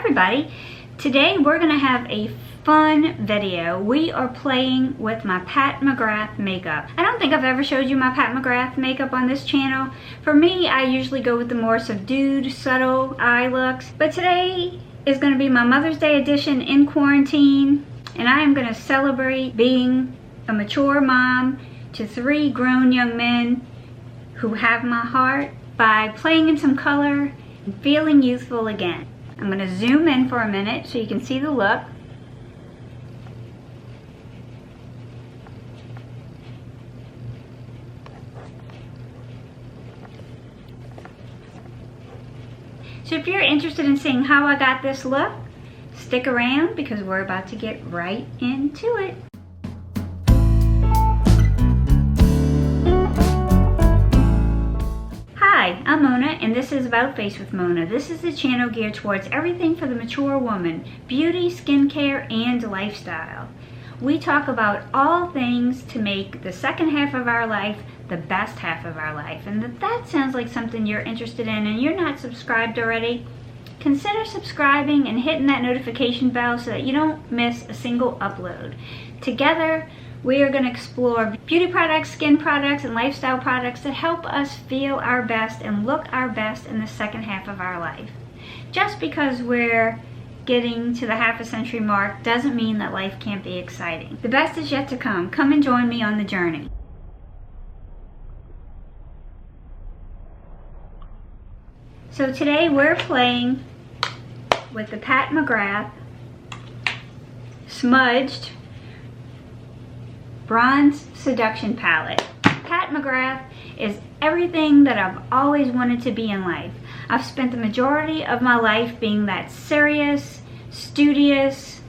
everybody. Today we're going to have a fun video. We are playing with my Pat McGrath makeup. I don't think I've ever showed you my Pat McGrath makeup on this channel. For me, I usually go with the more subdued, subtle eye looks. But today is going to be my Mother's Day edition in quarantine. And I am going to celebrate being a mature mom to 3 grown young men who have my heart by playing in some color and feeling youthful again. I'm going to zoom in for a minute so you can see the look. So if you're interested in seeing how I got this look, stick around because we're about to get right into it. Hi, I'm Mona, and this is About Face with Mona. This is the channel geared towards everything for the mature woman, beauty, skincare, and lifestyle. We talk about all things to make the second half of our life the best half of our life. And if that sounds like something you're interested in and you're not subscribed already, consider subscribing and hitting that notification bell so that you don't miss a single upload. Together, we are going to explore beauty products, skin products, and lifestyle products that help us feel our best and look our best in the second half of our life. Just because we're getting to the half a century mark doesn't mean that life can't be exciting. The best is yet to come. Come and join me on the journey. So today we're playing with the Pat McGrath Smudged Bronze Seduction Palette. Pat McGrath is everything that I've always wanted to be in life. I've spent the majority of my life being that serious, studious,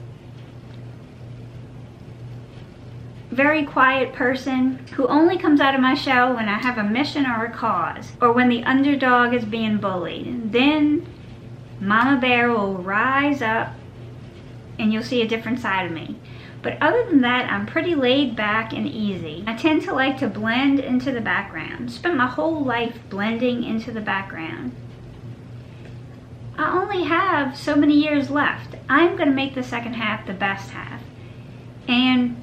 very quiet person who only comes out of my shell when I have a mission or a cause, or when the underdog is being bullied. Then Mama Bear will rise up and you'll see a different side of me. But other than that, I'm pretty laid back and easy. I tend to like to blend into the background. Spent my whole life blending into the background. I only have so many years left. I'm going to make the second half the best half. And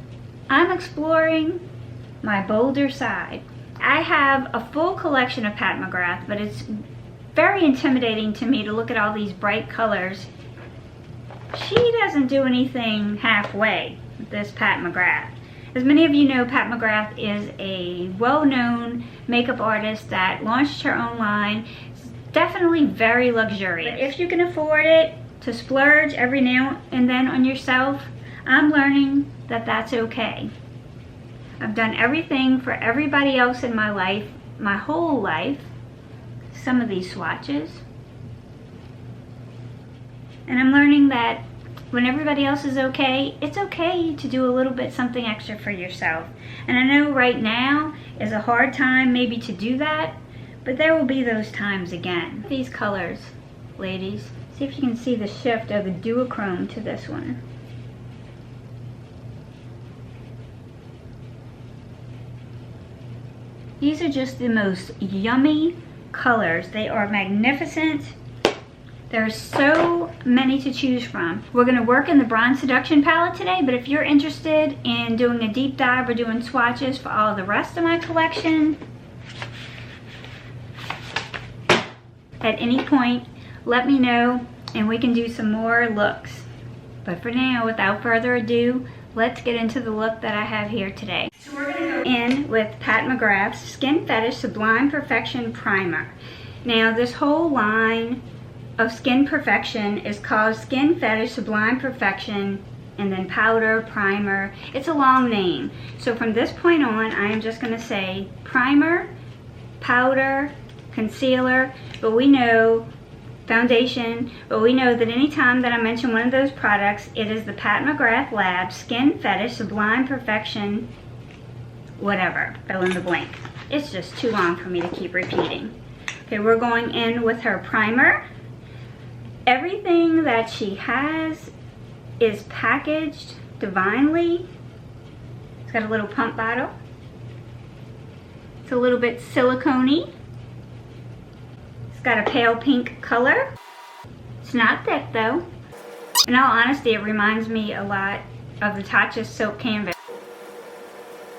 I'm exploring my bolder side. I have a full collection of Pat McGrath, but it's very intimidating to me to look at all these bright colors. She doesn't do anything halfway with this Pat McGrath. As many of you know, Pat McGrath is a well-known makeup artist that launched her own line. It's definitely very luxurious. But if you can afford it to splurge every now and then on yourself, I'm learning that that's okay. I've done everything for everybody else in my life, my whole life. Some of these swatches. And I'm learning that when everybody else is okay, it's okay to do a little bit something extra for yourself. And I know right now is a hard time maybe to do that, but there will be those times again. These colors, ladies, see if you can see the shift of the duochrome to this one. These are just the most yummy colors. They are magnificent. There are so many to choose from. We're going to work in the Bronze Seduction palette today, but if you're interested in doing a deep dive or doing swatches for all the rest of my collection, at any point, let me know and we can do some more looks. But for now, without further ado, let's get into the look that I have here today. So we're going to go in with Pat McGrath's Skin Fetish Sublime Perfection Primer. Now this whole line of Skin Perfection is called Skin Fetish Sublime Perfection and then powder, primer. It's a long name. So from this point on, I am just going to say primer, powder, concealer, but we know foundation, but we know that anytime that I mention one of those products, it is the Pat McGrath Lab Skin Fetish Sublime Perfection, whatever, fill in the blank. It's just too long for me to keep repeating. Okay, we're going in with her primer. Everything that she has is packaged divinely. It's got a little pump bottle. It's a little bit silicone-y. It's got a pale pink color. It's not thick though. In all honesty, it reminds me a lot of the Tatcha Silk Canvas.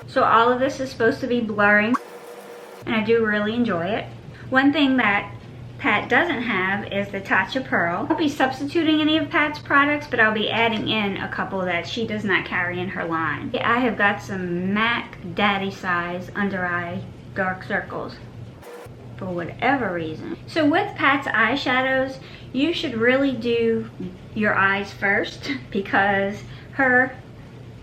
So all of this is supposed to be blurring, and I do really enjoy it. One thing that Pat doesn't have is the Tatcha Pearl. I won't be substituting any of Pat's products, but I'll be adding in a couple that she does not carry in her line. I have got some MAC Daddy Size Under Eye Dark Circles for whatever reason. So with Pat's eyeshadows, you should really do your eyes first because her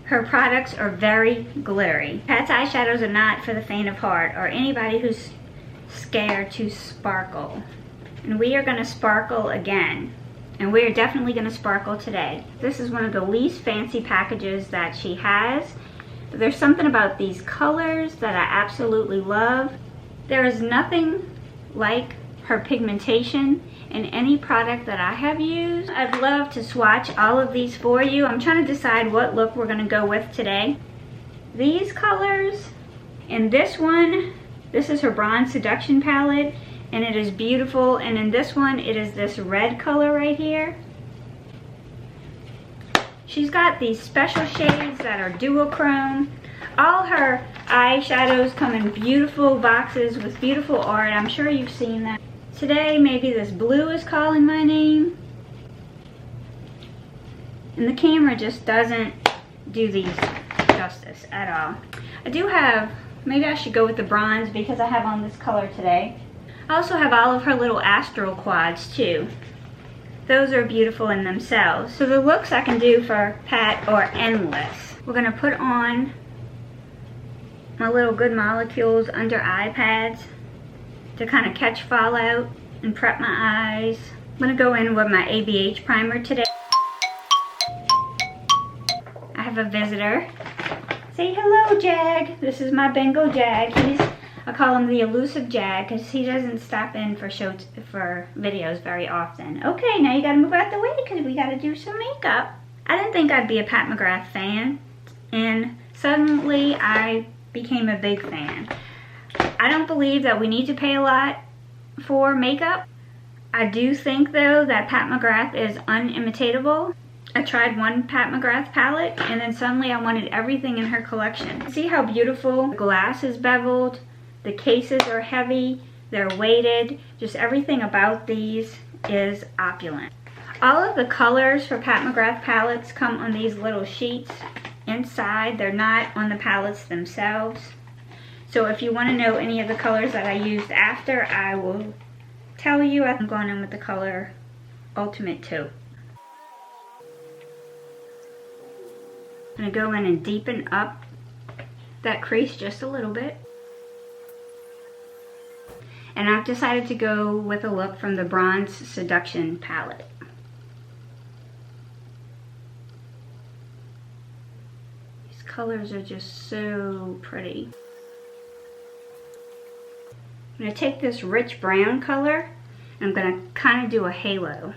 products are very glittery. Pat's eyeshadows are not for the faint of heart or anybody who's scared to sparkle. And we are gonna sparkle again. And we are definitely gonna sparkle today. This is one of the least fancy packages that she has. But there's something about these colors that I absolutely love. There is nothing like her pigmentation in any product that I have used. I'd love to swatch all of these for you. I'm trying to decide what look we're gonna go with today. These colors, and this one, this is her Bronze Seduction palette, and it is beautiful. And in this one, it is this red color right here. She's got these special shades that are duochrome. All her eyeshadows come in beautiful boxes with beautiful art. I'm sure you've seen that. Today, maybe this blue is calling my name. And the camera just doesn't do these justice at all. I do have, maybe I should go with the bronze because I have on this color today. I also have all of her little astral quads too. Those are beautiful in themselves. So the looks I can do for Pat are endless. We're gonna put on my little Good Molecules under eye pads to kind of catch fallout and prep my eyes. I'm gonna go in with my ABH primer today. I have a visitor. Say hello, Jag. This is my Bengal Jag. I call him the elusive Jag because he doesn't stop in for videos very often. Okay, now you gotta move out the way because we gotta do some makeup. I didn't think I'd be a Pat McGrath fan, and suddenly I became a big fan. I don't believe that we need to pay a lot for makeup. I do think though that Pat McGrath is unimitatable. I tried one Pat McGrath palette and then suddenly I wanted everything in her collection. See how beautiful the glass is beveled, the cases are heavy, they're weighted, just everything about these is opulent. All of the colors for Pat McGrath palettes come on these little sheets inside. They're not on the palettes themselves. So if you want to know any of the colors that I used after, I will tell you. I'm going in with the color Ultimate 2. I'm going to go in and deepen up that crease just a little bit. And I've decided to go with a look from the Bronze Seduction palette. These colors are just so pretty. I'm going to take this rich brown color and I'm going to kind of do a halo.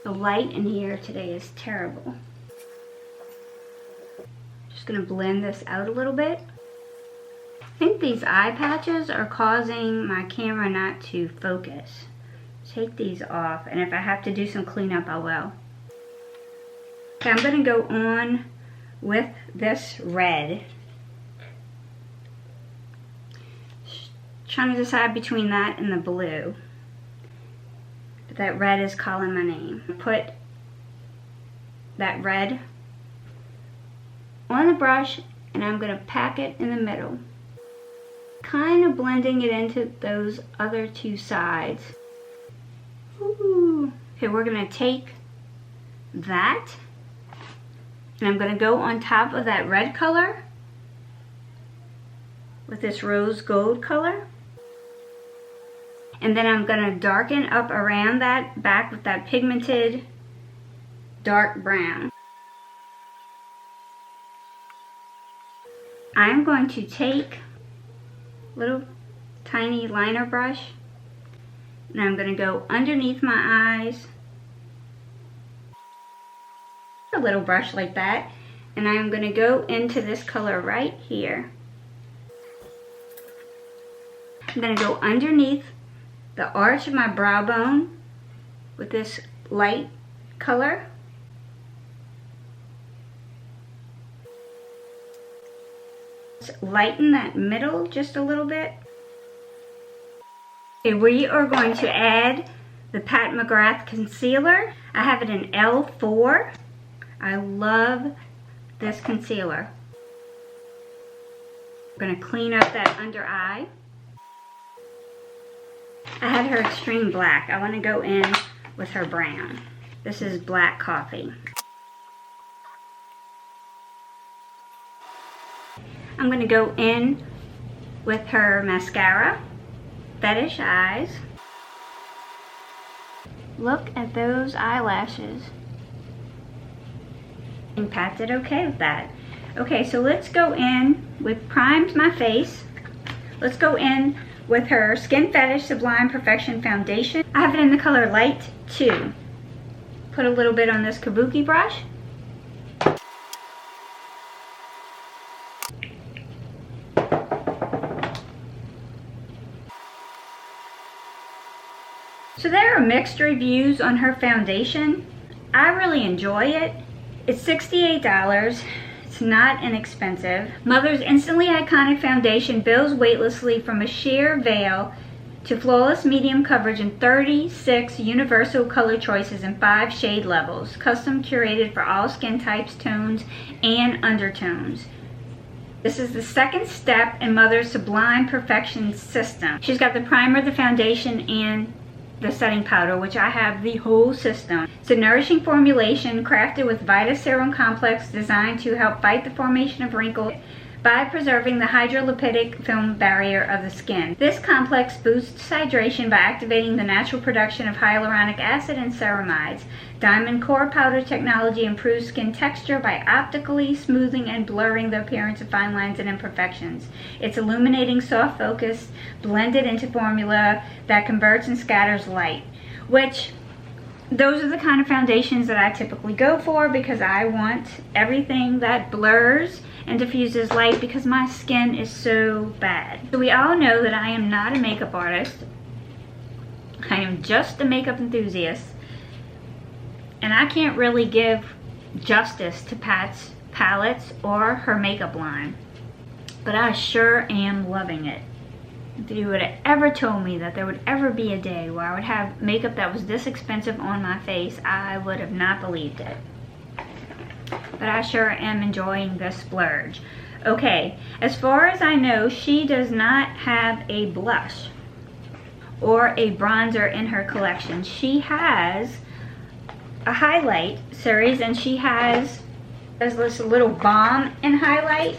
The light in here today is terrible. Just gonna blend this out a little bit. I think these eye patches are causing my camera not to focus. Take these off, and if I have to do some cleanup, I will. Okay, I'm gonna go on with this red. Trying to decide between that and the blue. But that red is calling my name. Put that red on the brush and I'm going to pack it in the middle. Kind of blending it into those other two sides. Ooh. Okay, we're going to take that and I'm going to go on top of that red color with this rose gold color. And then I'm going to darken up around that back with that pigmented dark brown. I'm going to take a little tiny liner brush and I'm going to go underneath my eyes, a little brush like that, and I'm going to go into this color right here. I'm going to go underneath the arch of my brow bone with this light color. Let's lighten that middle just a little bit. Okay, we are going to add the Pat McGrath concealer. I have it in L4. I love this concealer. I'm going to clean up that under eye. I had her extreme black. I want to go in with her brown. This is Black Coffee. I'm going to go in with her mascara, Fetish Eyes. Look at those eyelashes. And Pat did okay with that. Okay, so let's go in with Primed My Face. Let's go in with her Skin Fetish Sublime Perfection Foundation. I have it in the color Light 2. Put a little bit on this kabuki brush. So there are mixed reviews on her foundation. I really enjoy it. It's $68. It's not inexpensive. Mother's instantly iconic foundation builds weightlessly from a sheer veil to flawless medium coverage in 36 universal color choices and 5 shade levels, custom curated for all skin types, tones, and undertones. This is the second step in Mother's Sublime Perfection system. She's got the primer, the foundation, and the setting powder, which I have the whole system. It's a nourishing formulation crafted with Vita Serum Complex designed to help fight the formation of wrinkles by preserving the hydrolipidic film barrier of the skin. This complex boosts hydration by activating the natural production of hyaluronic acid and ceramides. Diamond Core Powder technology improves skin texture by optically smoothing and blurring the appearance of fine lines and imperfections. It's illuminating soft focus blended into formula that converts and scatters light, which those are the kind of foundations that I typically go for because I want everything that blurs and diffuses light because my skin is so bad. So we all know that I am not a makeup artist. I am just a makeup enthusiast. And I can't really give justice to Pat's palettes or her makeup line. But I sure am loving it. If you would have ever told me that there would ever be a day where I would have makeup that was this expensive on my face, I would have not believed it. But I sure am enjoying this splurge. Okay, as far as I know, she does not have a blush or a bronzer in her collection. She has a highlight series and she has this little balm and highlight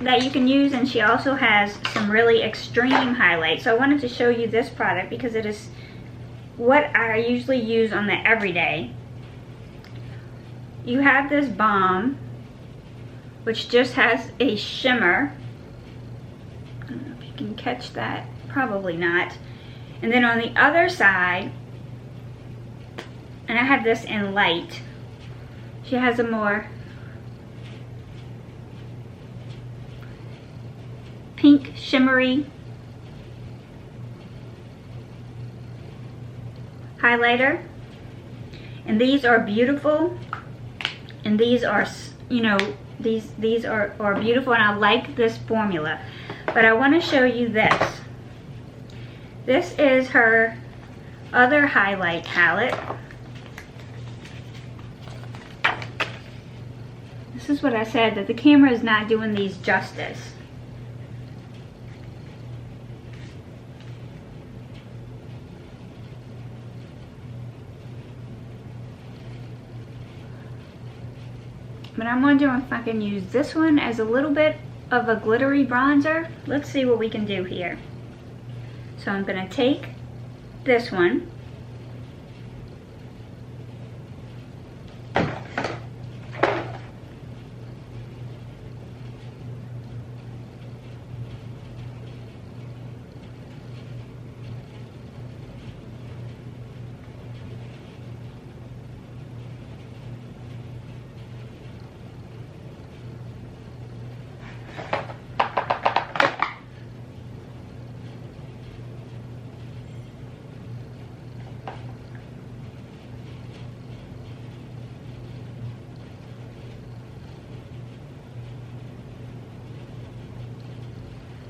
that you can use, and she also has some really extreme highlight. So I wanted to show you this product because it is what I usually use on the everyday. You have this balm which just has a shimmer. I don't know if you can catch that, probably not. And then on the other side, and I have this in light, she has a more pink shimmery highlighter, and these are beautiful, and these are, you know, these are beautiful, and I like this formula. But I want to show you this. This is her other highlight palette. This is what I said, that the camera is not doing these justice. But I'm wondering if I can use this one as a little bit of a glittery bronzer. Let's see what we can do here. So I'm going to take this one.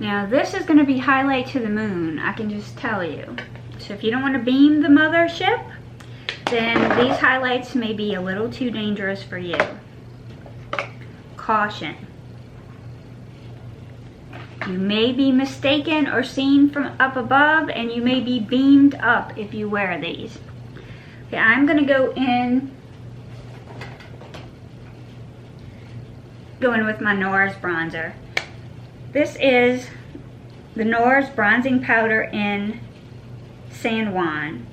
Now this is going to be highlight to the moon, I can just tell you. So if you don't want to beam the mothership, then these highlights may be a little too dangerous for you. Caution. You may be mistaken or seen from up above, and you may be beamed up if you wear these. Okay, I'm going to go in with my NARS bronzer. This is the NARS bronzing powder in San Juan.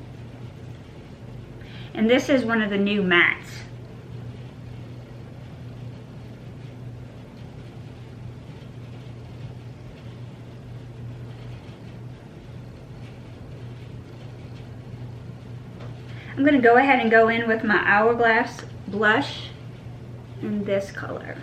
And this is one of the new mattes. I'm going to go ahead and go in with my Hourglass blush in this color.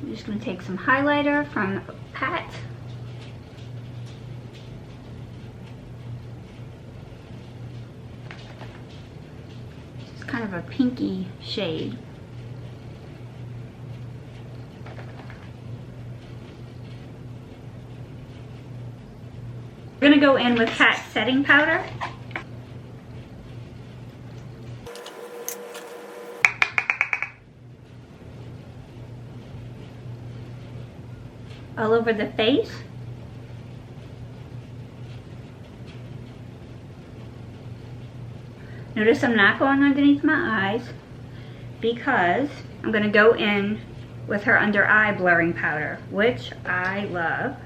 I'm just going to take some highlighter from Pat. It's kind of a pinky shade. I'm going to go in with Pat's setting powder. All over the face. Notice I'm not going underneath my eyes because I'm going to go in with her under eye blurring powder, which I love.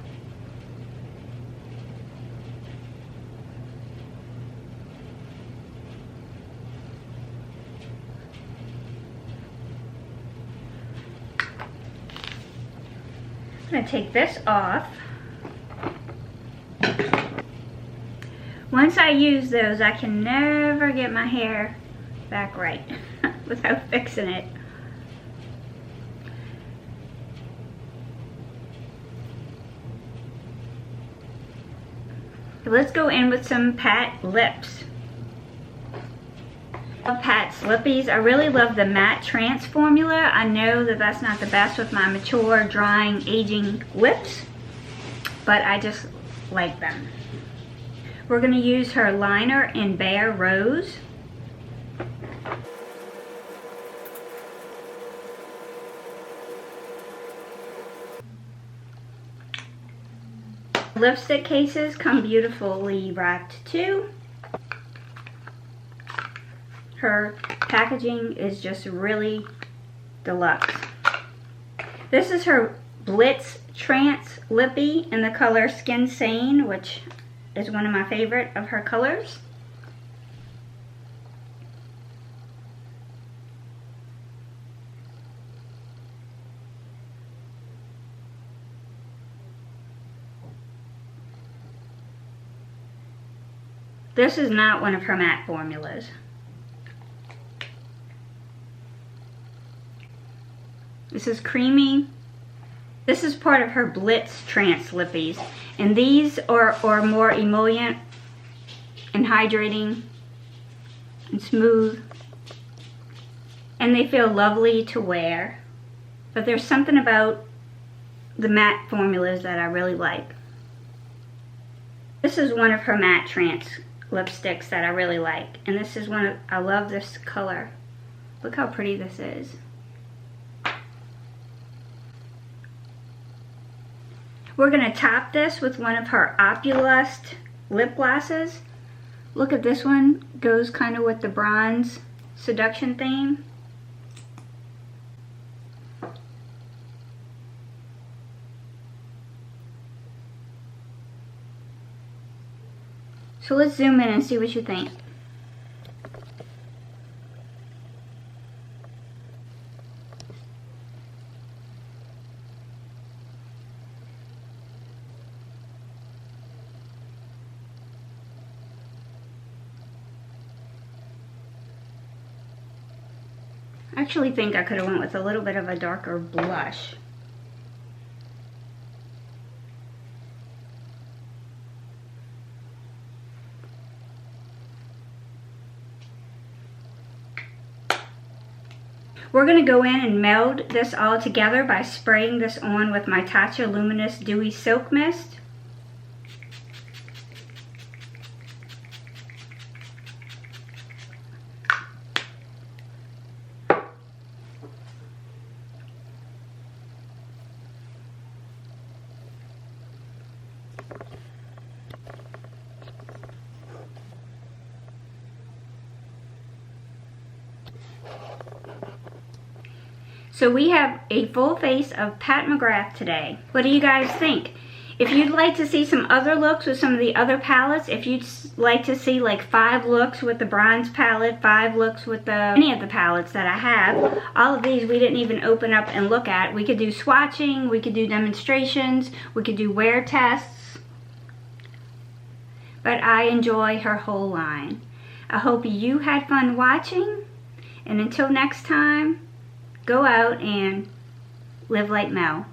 I'm going to take this off. Once I use those, I can never get my hair back right without fixing it. So let's go in with some Pat lips. Pat's lippies. I really love the matte trance formula. I know that that's not the best with my mature, drying, aging lips, but I just like them. We're going to use her liner in Bare Rose. Lipstick cases come beautifully wrapped too. Her packaging is just really deluxe. This is her Blitz Trance Lippy in the color Skin Sane, which is one of my favorite of her colors. This is not one of her matte formulas. This is creamy. This is part of her Blitz Trance Lippies. And these are more emollient and hydrating and smooth. And they feel lovely to wear. But there's something about the matte formulas that I really like. This is one of her matte trance lipsticks that I really like. And this is one of, I love this color. Look how pretty this is. We're going to top this with one of her Opulust lip glosses. Look at this one, goes kind of with the bronze seduction theme. So let's zoom in and see what you think. I actually think I could have went with a little bit of a darker blush. We're going to go in and meld this all together by spraying this on with my Tatcha Luminous Dewy Silk Mist. So we have a full face of Pat McGrath today. What do you guys think? If you'd like to see some other looks with some of the other palettes, if you'd like to see like 5 looks with the bronze palette, 5 looks with any of the palettes that I have, all of these we didn't even open up and look at. We could do swatching, we could do demonstrations, we could do wear tests. But I enjoy her whole line. I hope you had fun watching, and until next time, go out and live like Mel.